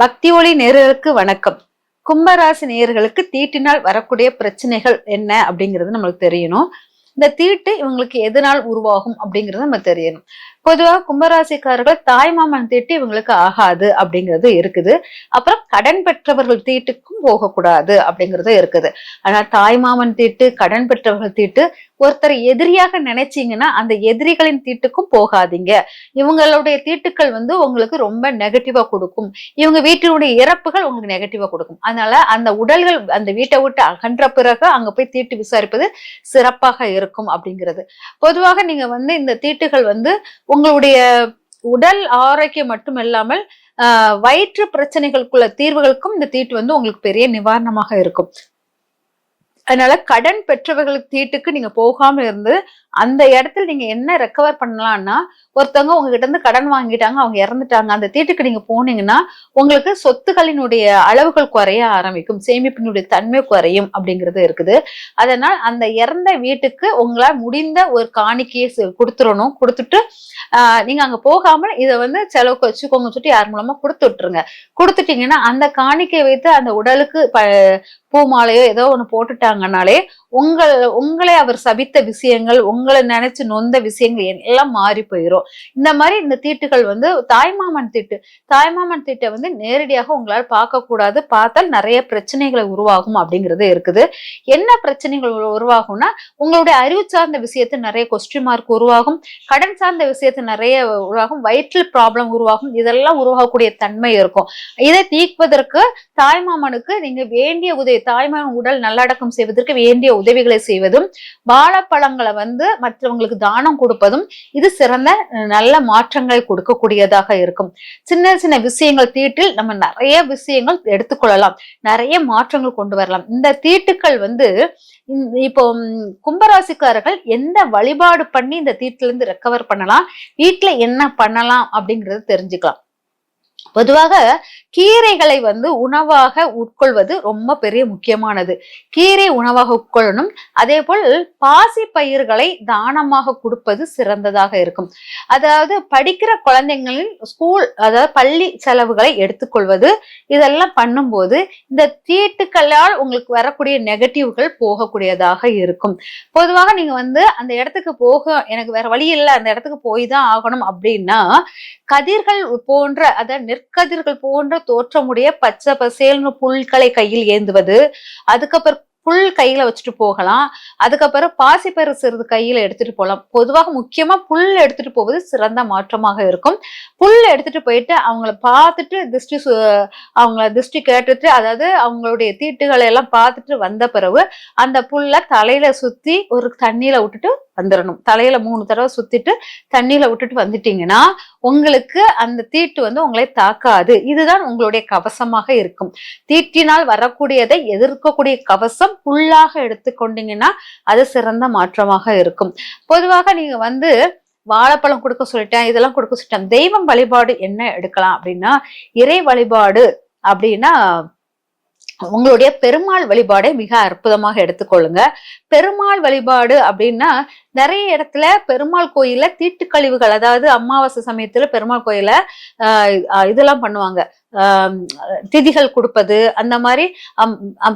பக்தி ஒளி நேயர்களுக்கு வணக்கம். கும்பராசி நேயர்களுக்கு தீட்டினால் வரக்கூடிய பிரச்சனைகள் என்ன அப்படிங்கிறது நம்மளுக்கு தெரியணும். இந்த தீட்டு இவங்களுக்கு எதனால் உருவாகும் அப்படிங்கிறது நம்ம தெரியணும். பொதுவாக கும்பராசிக்காரர்கள் தாய்மாமன் தீட்டு இவங்களுக்கு ஆகாது அப்படிங்கிறது இருக்குது. அப்புறம் கடன் பெற்றவர்கள் தீட்டுக்கும் போகக்கூடாது அப்படிங்கிறது இருக்குது. ஆனா தாய்மாமன் தீட்டு, கடன் பெற்றவர்கள் தீட்டு, ஒருத்தர் எதிரியாக நினைச்சீங்கன்னா அந்த எதிரிகளின் தீட்டுக்கும் போகாதீங்க. இவங்களுடைய தீட்டுக்கள் உங்களுக்கு ரொம்ப நெகட்டிவா கொடுக்கும். இவங்க வீட்டினுடைய இறப்புகள் உங்களுக்கு நெகட்டிவா கொடுக்கும். அதனால அந்த உடல்கள் அந்த வீட்டை விட்டு அகன்ற பிறகு அங்க போய் தீட்டு விசாரிப்பது சிறப்பாக இருக்கும் அப்படிங்கிறது. பொதுவாக நீங்க இந்த தீட்டுகள் உங்களுடைய உடல் ஆரோக்கியம் மட்டும் இல்லாமல் வயிற்று பிரச்சனைகளுக்குள்ள தீர்வுகளுக்கும் இந்த தீட்டு உங்களுக்கு பெரிய நிவாரணமாக இருக்கும். அதனால கடன் பெற்றவர்களுக்கு தீட்டுக்கு நீங்க போகாம இருந்து அந்த இடத்துல நீங்க என்ன ரெக்கவர் பண்ணலாம்னா, ஒருத்தவங்க உங்ககிட்ட இருந்து கடன் வாங்கிட்டாங்க, அவங்க இறந்துட்டாங்க, அந்த தீட்டுக்கு நீங்க போனீங்கன்னா உங்களுக்கு சொத்துக்களினுடைய அளவுகள் குறைய ஆரம்பிக்கும், சேமிப்பினுடைய தன்மை குறையும் அப்படிங்கிறது இருக்குது. அதனால் அந்த இறந்த வீட்டுக்கு உங்களால் முடிந்த ஒரு காணிக்கையை கொடுத்துடணும். கொடுத்துட்டு நீங்க அங்க போகாமல் இதை செலவுக்கு வச்சுக்கோங்க சொல்லிட்டு யார் மூலமா கொடுத்து விட்டுருங்க. கொடுத்துட்டீங்கன்னா அந்த காணிக்கை வைத்து அந்த உடலுக்கு பூ மாலையோ ஏதோ ஒண்ணு போட்டுட்டாங்கன்னாலே உங்களை அவர் சபித்த விஷயங்கள், உங்களை நினைச்சு நொந்த விஷயங்கள் எல்லாம் மாறி போயிடும். இந்த மாதிரி இந்த தீட்டுகள் தாய்மாமன் தீட்டு, தாய்மாமன் தீட்டை நேரடியாக உங்களால் பார்க்க கூடாது. பார்த்தால் நிறைய பிரச்சனைகளை உருவாகும் அப்படிங்கிறது இருக்குது. என்ன பிரச்சனைகள் உருவாகும்னா, உங்களுடைய அறிவு சார்ந்த விஷயத்தை நிறைய கொஸ்டின் மார்க் உருவாகும், கடன் சார்ந்த விஷயத்தை நிறைய உருவாகும், வயிற்றில் ப்ராப்ளம் உருவாகும். இதெல்லாம் உருவாகக்கூடிய தன்மை இருக்கும். இதை தீர்ப்பதற்கு தாய்மாமனுக்கு நீங்க வேண்டிய உதவி, தாய்மாமன் உடல் நல்லடக்கம் செய்வதற்கு வேண்டிய உதவிகளை செய்வதும், வாழைப்பழங்களை மற்றவங்களுக்கு தானம் கொடுப்பதும் இது சிறந்த நல்ல மாற்றங்களை கொடுக்கக்கூடியதாக இருக்கும். சின்ன சின்ன விஷயங்கள் தீட்டில் நம்ம நிறைய விஷயங்கள் எடுத்துக்கொள்ளலாம், நிறைய மாற்றங்கள் கொண்டு வரலாம். இந்த தீட்டுக்கள் இப்போ கும்பராசிக்காரர்கள் எந்த வழிபாடு பண்ணி இந்த தீட்டுல இருந்து ரெக்கவர் பண்ணலாம், வீட்டுல என்ன பண்ணலாம் அப்படிங்கறது தெரிஞ்சுக்கலாம். பொதுவாக கீரைகளை உணவாக உட்கொள்வது ரொம்ப பெரிய முக்கியமானது. கீரை உணவாக உட்கொள்ளணும். அதே போல் பாசி பயிர்களை தானமாக கொடுப்பது சிறந்ததாக இருக்கும். அதாவது படிக்கிற குழந்தைங்களின் ஸ்கூல், அதாவது பள்ளி செலவுகளை எடுத்துக்கொள்வது, இதெல்லாம் பண்ணும்போது இந்த தீட்டுக்களால் உங்களுக்கு வரக்கூடிய நெகட்டிவ்கள் போகக்கூடியதாக இருக்கும். பொதுவாக நீங்க அந்த இடத்துக்கு எனக்கு வேற வழி இல்லை, அந்த இடத்துக்கு போய் தான் ஆகணும் அப்படின்னா, கதிர்கள் போன்ற அதாவது நெற்கதிர்கள் போன்ற தோற்றமுடைய பச்சை பசேல்னு புல்களை கையில் ஏந்துவது, அதுக்கப்புறம் புல் கையில வச்சுட்டு போகலாம். அதுக்கப்புறம் பாசிப்பயிறு சிறிது கையில எடுத்துட்டு போகலாம். பொதுவாக முக்கியமா புல் எடுத்துட்டு போவது சிறந்த மாற்றமாக இருக்கும். புல் எடுத்துட்டு போயிட்டு அவங்கள பார்த்துட்டு அவங்கள திருஷ்டி கேட்டுட்டு, அதாவது அவங்களுடைய தீட்டுகளை எல்லாம் பார்த்துட்டு வந்த பிறகு அந்த புல்ல தலையில சுத்தி ஒரு தண்ணியில விட்டுட்டு வந்துடணும். தலையில 3 தடவை சுத்திட்டு தண்ணியில விட்டுட்டு வந்துட்டீங்கன்னா உங்களுக்கு அந்த தீட்டு உங்களை தாக்காது. இதுதான் உங்களுடைய கவசமாக இருக்கும். தீட்டினால் வரக்கூடியதை எதிர்க்கக்கூடிய கவசம் புல்லாக எடுத்துக்கொண்டீங்கன்னா அது சிறந்த மாற்றமாக இருக்கும். பொதுவாக நீங்க வாழைப்பழம் கொடுக்க சொல்லிட்டேன், இதெல்லாம் கொடுக்க சொல்லிட்டேன். தெய்வம் வழிபாடு என்ன எடுக்கலாம் அப்படின்னா, இறை வழிபாடு அப்படின்னா உங்களுடைய பெருமாள் வழிபாடை மிக அற்புதமாக எடுத்துக்கொள்ளுங்க. பெருமாள் வழிபாடு அப்படின்னா நிறைய இடத்துல பெருமாள் கோயில தீட்டு கழிவுகள், அதாவது அமாவாசை சமயத்துல பெருமாள் கோயில இதெல்லாம் பண்ணுவாங்க, திதிகள் கொடுப்பது, அந்த மாதிரி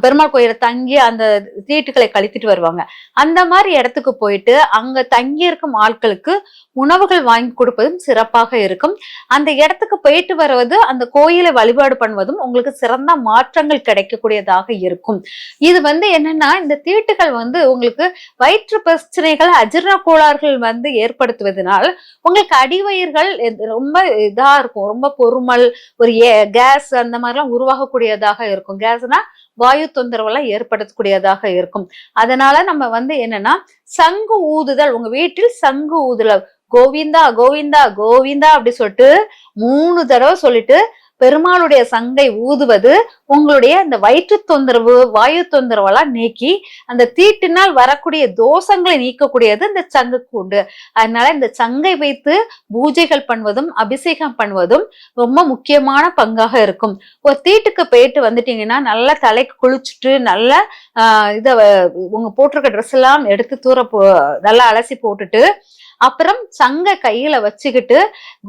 பெருமாள் கோயில தங்கி அந்த தீட்டுகளை கழித்துட்டு வருவாங்க. அந்த மாதிரி இடத்துக்கு போயிட்டு அங்க தங்கி இருக்கும் ஆட்களுக்கு உணவுகள் வாங்கி கொடுப்பதும் சிறப்பாக இருக்கும். அந்த இடத்துக்கு போயிட்டு வருவது, அந்த கோயிலை வழிபாடு பண்ணுவதும் உங்களுக்கு சிறந்த மாற்றங்கள் கிடைக்கக்கூடியதாக இருக்கும். இது என்னன்னா, இந்த தீட்டுகள் உங்களுக்கு வயிற்று பிரச்சனைகள், அஜீரண கோளாறுகள் ஏற்படுத்துவதனால் உங்களுக்கு அடிவயிர்கள் ரொம்ப இதா இருக்கும், ரொம்ப பொறுமல், ஒரு கேஸ் அந்த மாதிரிலாம் உருவாகக்கூடியதாக இருக்கும். கேஸ்னா வாயு தொந்தரவெல்லாம் ஏற்படுத்தக்கூடியதாக இருக்கும். அதனால நம்ம என்னன்னா, சங்கு ஊதுதல், உங்க வீட்டில் சங்கு ஊதுதல், கோவிந்தா கோவிந்தா கோவிந்தா அப்படி சொல்லிட்டு 3 தடவை சொல்லிட்டு பெருமாளுடைய சங்கை ஊதுவது உங்களுடைய அந்த வயிற்று தொந்தரவு, வாயு தொந்தரவெல்லாம் நீக்கி அந்த தீட்டினால் வரக்கூடிய தோஷங்களை நீக்கக்கூடியது இந்த சங்குக்கு உண்டு. அதனால இந்த சங்கை வைத்து பூஜைகள் பண்ணுவதும் அபிஷேகம் பண்ணுவதும் ரொம்ப முக்கியமான பங்காக இருக்கும். ஒரு தீட்டுக்கு போயிட்டு வந்துட்டீங்கன்னா நல்லா தலைக்கு குளிச்சுட்டு நல்லா உங்க போட்டிருக்க ட்ரெஸ் எல்லாம் எடுத்து நல்லா அலசி போட்டுட்டு அப்புறம் சங்க கையில வச்சுக்கிட்டு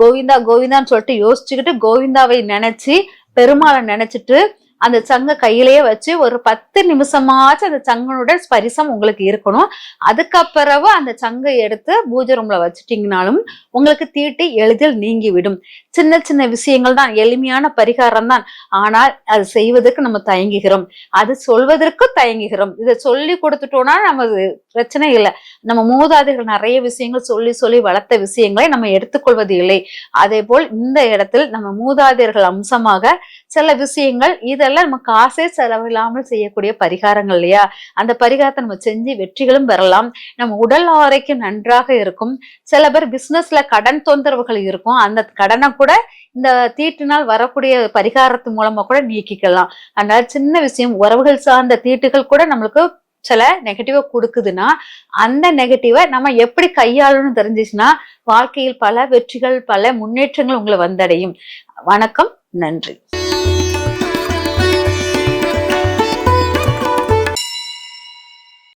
கோவிந்தா கோவிந்தான்னு சொல்லிட்டு யோசிச்சுக்கிட்டு கோவிந்தாவை நினைச்சு பெருமாளை நினைச்சிட்டு அந்த சங்க கையிலேயே வச்சு ஒரு 10 நிமிஷமாச்சும் அந்த சங்கனுடைய ஸ்பரிசம் உங்களுக்கு இருக்கணும். அதுக்கப்புறவு அந்த சங்கை எடுத்து பூஜை ரூம்ல வச்சுட்டீங்கனாலும் உங்களுக்கு தீட்டு எளிதில் நீங்கிவிடும். சின்ன சின்ன விஷயங்கள் தான், எளிமையான பரிகாரம் தான். ஆனால் அது செய்வதற்கு நம்ம தயங்குகிறோம், அது சொல்வதற்கும் தயங்குகிறோம். இதை சொல்லி கொடுத்துட்டோம்னா நமது பிரச்சனை இல்லை. நம்ம மூதாதைகள் நிறைய விஷயங்கள் சொல்லி சொல்லி வளர்த்த விஷயங்களை நம்ம எடுத்துக்கொள்வது இல்லை. அதே போல் இந்த இடத்தில் நம்ம மூதாதையர்கள் அம்சமாக சில விஷயங்கள், இதெல்லாம் நம்ம காசே செலவில்லாமல் செய்யக்கூடிய பரிகாரங்கள் இல்லையா? அந்த பரிகாரத்தை நம்ம செஞ்சு வெற்றிகளும் பெறலாம். நம்ம உடல் ஆரோக்கியம் நன்றாக இருக்கும். சில பேர் பிசினஸ்ல கடன் தொந்தரவுகள் இருக்கும், அந்த கடனை கூட இந்த தீட்டினால் வரக்கூடிய பரிகாரத்து மூலமா கூட நீக்கிக்கலாம். அதனால சின்ன விஷயம், உறவுகள் சார்ந்த தீட்டுகள் கூட நம்மளுக்கு சில நெகட்டிவா கொடுக்குதுன்னா அந்த நெகட்டிவை நம்ம எப்படி கையாளணும்னு தெரிஞ்சிச்சுன்னா வாழ்க்கையில் பல வெற்றிகள், பல முன்னேற்றங்கள் உங்களை வந்தடையும். வணக்கம், நன்றி.